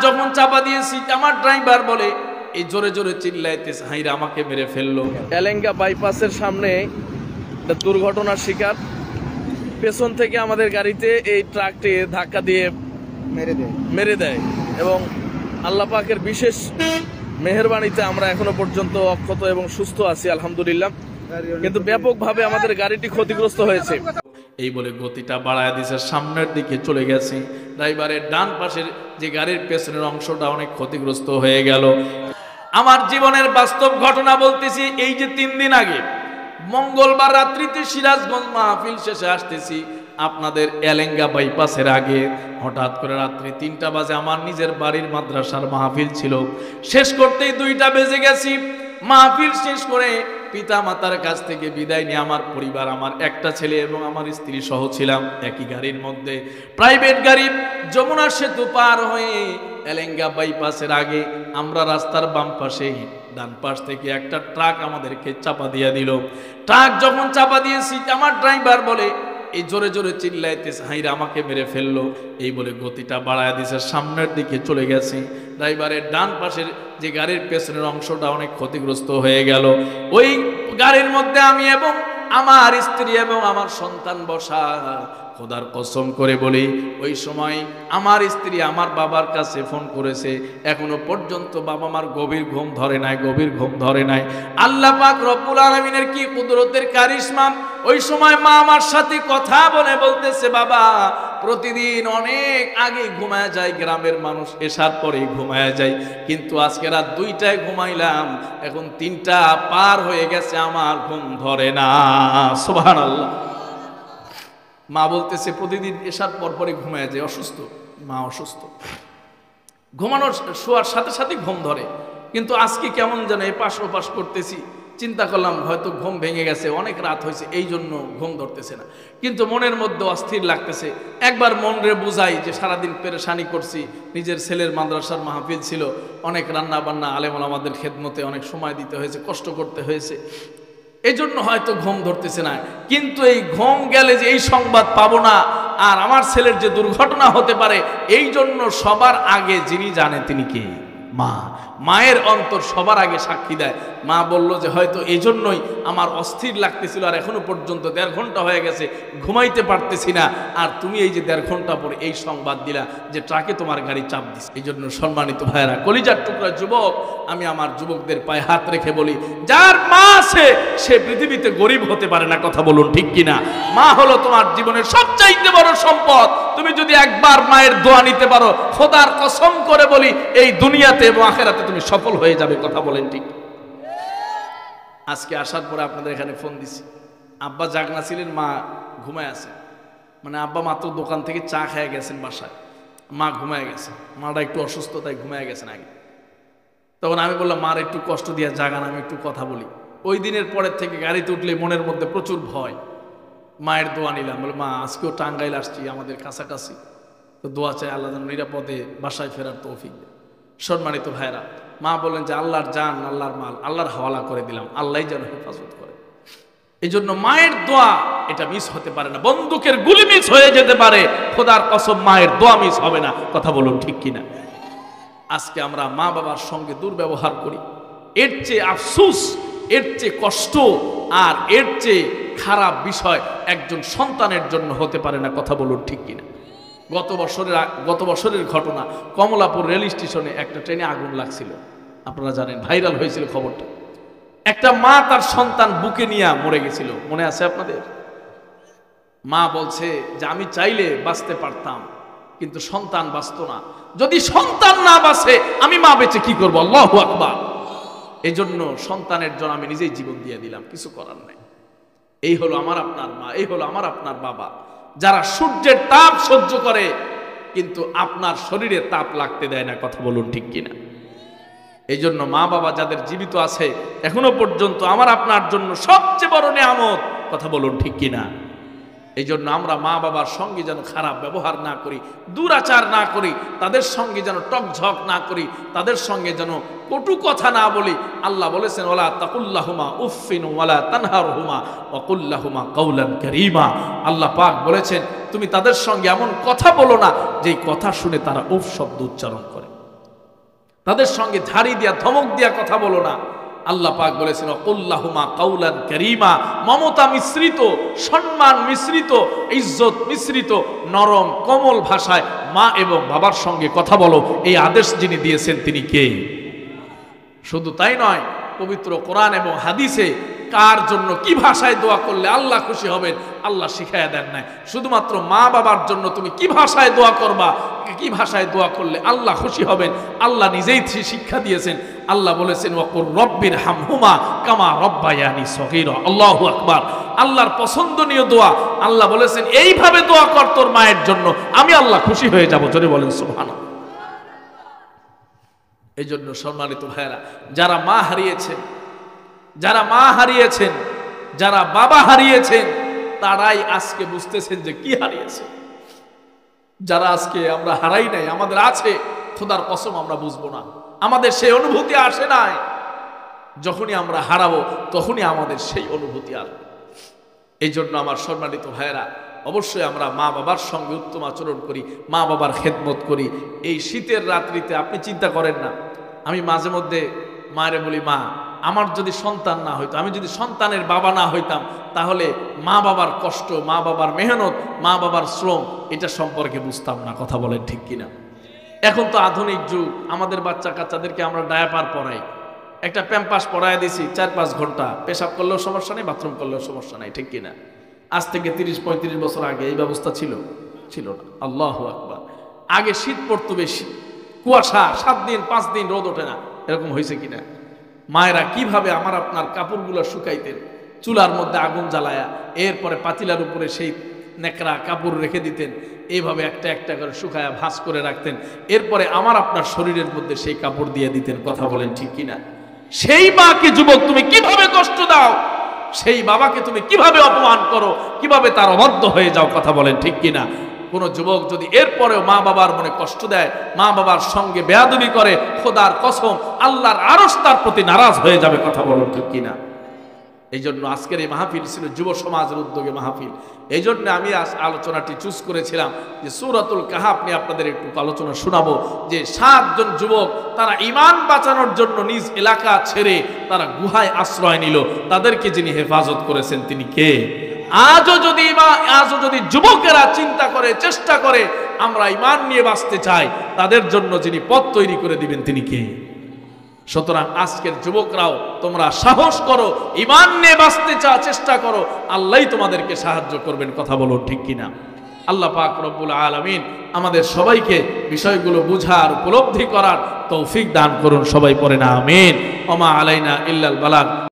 যখন চাপা দিয়েছি আমার ড্রাইভার বলে এই জোরে জোরে চিল্লাইতেছে, হাইরা আমাকে মেরে ফেললো। এলেঙ্গা বাইপাসের সামনে দুর্ঘটনার শিকার, পেছন থেকে আমাদের গাড়িতে এই ট্রাকটি ধাক্কা দিয়ে মেরে দেয় এবং আল্লাহ পাকের বিশেষ মেহেরবানিতে আমরা এখনো পর্যন্ত অক্ষত এবং সুস্থ আছি আলহামদুলিল্লাহ, কিন্তু ব্যাপকভাবে আমাদের গাড়িটি ক্ষতিগ্রস্ত হয়েছে। এই বলে গতিটা বাড়ায় দিয়েছে, সামনের দিকে চলে গেছে। ড্রাইভারের ডান পাশের যে গাড়ির পেছনের অংশটা অনেক ক্ষতিগ্রস্ত হয়ে গেল। আমার জীবনের বাস্তব ঘটনা বলতেছি। এই যে 3 দিন আগে মঙ্গলবার রাত্রিতে সিরাজগঞ্জ মাহফিল শেষে আসতেছি আপনাদের এলেঙ্গা বাইপাসের আগে হঠাৎ করে রাত্রি 3টা বাজে আমার নিজের বাড়ির মাদ্রাসার মাহফিল ছিল, শেষ করতেই 2টা বেজে গেছি। মাহফিল শেষ করে পিতা মাতার কাছ থেকে বিদায় নিয়ে আমার পরিবার, আমার একটা ছেলে এবং আমার স্ত্রী সহ ছিলাম একই গাড়ির মধ্যে। প্রাইভেট গাড়ি যমুনা সেতু পার হয়ে এলেঙ্গা বাইপাসের আগে আমরা রাস্তার বাম পাশে, ডান পাশ থেকে একটা ট্রাক আমাদেরকে চাপা দিয়ে দিল। ট্রাক যখন চাপা দিয়েছি আমার ড্রাইভার বলে এই জোরে জোরে চিল্লাইতেছে, হাইরা আমাকে মেরে ফেললো। এই বলে গতিটা বাড়ায় দিয়েছে, সামনের দিকে চলে গেছে। ড্রাইভারের ডান পাশের যে গাড়ির পেছনের অংশটা অনেক ক্ষতিগ্রস্ত হয়ে গেল। ওই গাড়ির মধ্যে আমি এবং আমার স্ত্রী এবং আমার সন্তান বসা। খোদার কসম করে বলি ওই সময় আমার স্ত্রী আমার বাবার কাছে ফোন করেছে, এখনো পর্যন্ত বাবা মার গভীর ঘুম ধরে নাই। আল্লাহ পাক রব্বুল আলামিনের কি কুদরতের কারিশমা। ওই সময় মা আমার সাথে কথা বলতেছে, বাবা প্রতিদিন অনেক আগে ঘুমায় যায়, গ্রামের মানুষ এসার পরেই ঘুমায় যায়, কিন্তু আজকে রাত 2টায় ঘুমাইলাম, এখন 3টা পার হয়ে গেছে, আমার ঘুম ধরে না। সুবহানাল্লাহ। মা বলতেছে প্রতিদিন এসার পরে ঘুমায় যায়, অসুস্থ, মা অসুস্থ, ঘুমানোর শোয়ার সাথে সাথে ঘুম ধরে, কিন্তু আজকে কেমন যেন এপাশ ওপাশ করতেছি, চিন্তা করলাম হয়তো ঘুম ভেঙে গেছে, অনেক রাত হয়েছে এই জন্য ঘুম ধরতেছে না, কিন্তু মনের মধ্যে অস্থির লাগতেছে। একবার মনরে বুঝাই যে সারাদিন পেরেশানি করছি, নিজের ছেলের মাদ্রাসার মাহফিল ছিল, অনেক রান্না বান্না আলেম ওলামাদের খেদমতে অনেক সময় দিতে হয়েছে, কষ্ট করতে হয়েছে, এই জন্য হয়তো ঘুম ধরতেছে না। কিন্তু এই ঘুম গেলে যে এই সংবাদ পাবো না আর আমার ছেলের যে দুর্ঘটনা হতে পারে, এই জন্য সবার আগে যিনি জানে তিনি কে? মা। মায়ের অন্তর সবার আগে সাক্ষী দেয়। মা বলল যে হয়তো এই জন্যই আমার অস্থির লাগতেছিল, আর এখনো পর্যন্ত 1.5 ঘন্টা হয়ে গেছে, ঘুমাইতে পারতেছি না, আর তুমি এই যে 1.5 ঘন্টা পরে এই সংবাদ দিলা যে ট্রাকে তোমার গাড়ি চাপ দিচ্ছে। এই জন্য সম্মানিত ভাইয়েরা, কলিজার টুকরা যুবক, আমি আমার যুবকদের পায়ে হাত রেখে বলি, যার মা আছে সে পৃথিবীতে গরিব হতে পারে না। কথা বলুন ঠিক কিনা? মা হলো তোমার জীবনের সবচাইতে বড় সম্পদ। তুমি যদি একবার মায়ের দোয়া নিতে পারো, খোদার কসম করে বলি এই দুনিয়াতে এবং আখিরাতে তুমি সফল হয়ে যাবে। কথা বলেন ঠিক? আজকে আসার পরে আপনাদের এখানে ফোন দিছি, আব্বা জাগনা ছিলেন, মা ঘুমায় আছে, মানে আব্বা মাত্র দোকান থেকে চা খেয়ে গেছেন বাসায়, মা ঘুমায় গেছে, মাটা একটু অসুস্থ তাই ঘুমায় গেছেন আগে। তখন আমি বললাম মার একটু কষ্ট দিয়ে জাগান, আমি একটু কথা বলি। ওই দিনের পরের থেকে গাড়িতে উঠলে মনের মধ্যে প্রচুর ভয়। মায়ের দোয়া নিলাম, বলে মা আজকেও টাঙ্গাইল আসছি, আমাদের কাছাকাছি, তো দোয়া চাই আল্লাহ যেন নিরাপদে বাসায় ফেরার তৌফিক দেয়। সম্মানিত ভাইরা, মা বলেন যে আল্লাহর জান, আল্লাহর মাল আল্লাহর হাওয়ালা করে দিলাম, আল্লাহ যেন হেফাজত করে। এই জন্য মায়ের দোয়া এটা মিস হতে পারে না। বন্দুকের গুলি মিস হয়ে যেতে পারে, খোদার কসম মায়ের দোয়া মিস হবে না। কথা বলুন ঠিক কিনা? আজকে আমরা মা বাবার সঙ্গে দুর্ব্যবহার করি, এর চেয়ে আফসোস, এর চেয়ে কষ্ট আর এর চেয়ে খারাপ বিষয় একজন সন্তানের জন্য হতে পারে না। কথা বলুন ঠিক কিনা? গত বছরের ঘটনা, কমলাপুর রেল স্টেশনে একটা ট্রেনে আগুন লাগছিল, আপনারা জানেন, ভাইরাল হয়েছিল খবরটা। একটা মা তার সন্তান বুকে নিয়ে মরে গেছিল, মনে আছে আপনাদের? মা বলছে যে আমি চাইলে বাঁচতে পারতাম, কিন্তু সন্তান বাঁচত না। যদি সন্তান না বাঁচে আমি মা বেঁচে কি করবো? আল্লাহু আকবার। এই জন্য সন্তানের জন্য আমি নিজেই জীবন দিয়ে দিলাম, কিছু করার নাই। এই হলো আমার আপনার মা, এই হলো আমার আপনার বাবা, যারা সূর্যের তাপ সহ্য করে কিন্তু আপনার শরীরে তাপ লাগতে দেয় না। কথা বলুন ঠিক কিনা? এই জন্য মা বাবা যাদের জীবিত আছে এখনো পর্যন্ত আমার আপনার জন্য সবচেয়ে বড় নিয়ামত। কথা বলুন ঠিক কিনা? এই জন্য আমরা মা বাবার সঙ্গে যেন খারাপ ব্যবহার না করি, দুরাচার না করি, তাদের সঙ্গে যেন টকঝক না করি, তাদের সঙ্গে যেন কটু কথা না বলি। আল্লাহ বলেছেন ওয়ালা তাকুল্লাহুমা উফফিন ওয়ালা তানহারহুমা ওয়া কুল্লাহুমা কাওলান কারীমা। আল্লাহ পাক বলেছেন তুমি তাদের সঙ্গে এমন কথা বলো না যেই কথা শুনে তারা উফ শব্দ উচ্চারণ করে। তাদের সঙ্গে ঝাড়ি দিয়া ধমক দিয়া কথা বলো না। আল্লাহ পাক বলেছেন কুল্লাহুমা কাউলান কারীমা, মমতা মিশ্রিত, সম্মান মিশ্রিত, ইজ্জত মিশ্রিত নরম কোমল ভাষায় মা এবং বাবার সঙ্গে কথা বলো। এই আদেশ যিনি দিয়েছেন তিনি কে? শুধু তাই নয়, পবিত্র কোরআন এবং হাদিসে কার জন্য কি ভাষায় দোয়া করলে আল্লাহ খুশি হবেন আল্লাহ শিখাইয়া দেন নাই। শুধুমাত্র মা বাবার জন্য তুমি কি ভাষায় দোয়া করবা, কি ভাষায় দোয়া করলে আল্লাহ খুশি হবেন আল্লাহ নিজেই শিক্ষা দিয়েছেন। আল্লাহ বলেছেন ওয়াকুর রব্বির হামহুমা কামা রব্বায়ানি সগীরা। আল্লাহু আকবার। আল্লাহর পছন্দনীয় দোয়া আল্লাহ বলেছেন এইভাবে দোয়া কর তোর মায়ের জন্য, আমি আল্লাহ খুশি হয়ে যাব। জোরে বলেন সুবহানাল্লাহ। এই জন্য সম্মানিত ভাইরা, যারা মা হারিয়েছেন, যারা মা হারিয়েছেন, যারা বাবা হারিয়েছেন, তারাই আজকে বুঝতেছেন যে কি হারিয়েছে। যারা আজকে আমরা হারাই নাই, আমাদের আছে, খোদার কসম আমরা বুঝবো না, আমাদের সেই অনুভূতি আসে নাই। যখনই আমরা হারাবো তখনই আমাদের সেই অনুভূতি আসবে। এই জন্য আমার সম্মানিত ভাইরা, অবশ্যই আমরা মা বাবার সঙ্গে উত্তম আচরণ করি, মা বাবার খেদমত করি। এই শীতের রাত্রিতে আপনি চিন্তা করেন না, আমি মাঝে মধ্যে মায়েরে বলি, মা আমার যদি সন্তান না হইতো, আমি যদি সন্তানের বাবা না হইতাম, তাহলে মা বাবার কষ্ট, মা বাবার মেহনত, মা বাবার শ্রম এটা সম্পর্কে বুঝতাম না। কথা বলেন ঠিক কিনা? এখন তো আধুনিক যুগ, আমাদের বাচ্চা কাচ্চাদেরকে আমরা ডায়াপার পরাই, একটা প্যাম্পাস পরাই দিছি 4-5 ঘন্টা, পেশাব করলেও সমস্যা নেই, বাথরুম করলেও সমস্যা নাই, ঠিক কিনা? আজ থেকে 30-35 বছর আগে এই ব্যবস্থা ছিল না। আল্লাহু আকবার। আগে শীত পড়তো বেশি, কুয়াশা, 7 দিন 5 দিন রোদ ওঠে না, এরকম হয়েছে কিনা? মায়েরা কিভাবে আমার আপনার কাপড়গুলো শুকাইতেন, চুলার মধ্যে আগুন জ্বালায়া, এরপরে পাতিলার উপরে সেই নেকড়া কাপড় রেখে দিতেন, এইভাবে একটা একটা করে শুকায়া ভাঁজ করে রাখতেন, এরপরে আমার আপনার শরীরের মধ্যে সেই কাপড় দিয়ে দিতেন। কথা বলেন ঠিক কিনা? সেই মাকে যুবক তুমি কিভাবে কষ্ট দাও, সেই বাবাকে তুমি কিভাবে অপমান করো, কিভাবে তার অবাধ্য হয়ে যাও। কথা বলেন ঠিক কিনা? কোন যুবক যদি এরপরেও মা বাবার মনে কষ্ট দেয়, মা বাবার সঙ্গে বেয়াদবি করে, খোদার কসম আল্লাহর আরশ তার প্রতি নারাজ হয়ে যাবে। কথা বলেন ঠিক কিনা? এই জন্য আজকের এই মাহফিল ছিল যুব সমাজের উদ্যোগে মাহফিল। এই জন্য আমি আলোচনাটি চুজ করেছিলাম যে সূরাতুল কাহাফ নিয়ে আপনাদের একটু আলোচনা শোনাবো, যে 7 জন যুবক তারা ঈমান বাঁচানোর জন্য নিজ এলাকা ছেড়ে তারা গুহায় আশ্রয় নিল। তাদেরকে যিনি হেফাজত করেছেন তিনি কে? আজও যদি যুবকেরা চিন্তা করে, চেষ্টা করে আমরা ঈমান নিয়ে বাঁচতে চাই, তাদের জন্য যিনি পথ তৈরি করে দিবেন তিনি কে? সুতরাং আজকের যুবকরাও তোমরা সাহস করো, ঈমান নিয়ে বাঁচতে চেষ্টা করো, আল্লাহই তোমাদেরকে সাহায্য করবেন। কথা বলো ঠিক কিনা? আল্লাহ পাক রব্বুল আলামিন আমাদের সবাইকে বিষয়গুলো বুঝার, উপলব্ধি করার তৌফিক দান করুন। সবাই পড়েন আমিন। ওমা আলাইনা ইল্লাল বালাগ।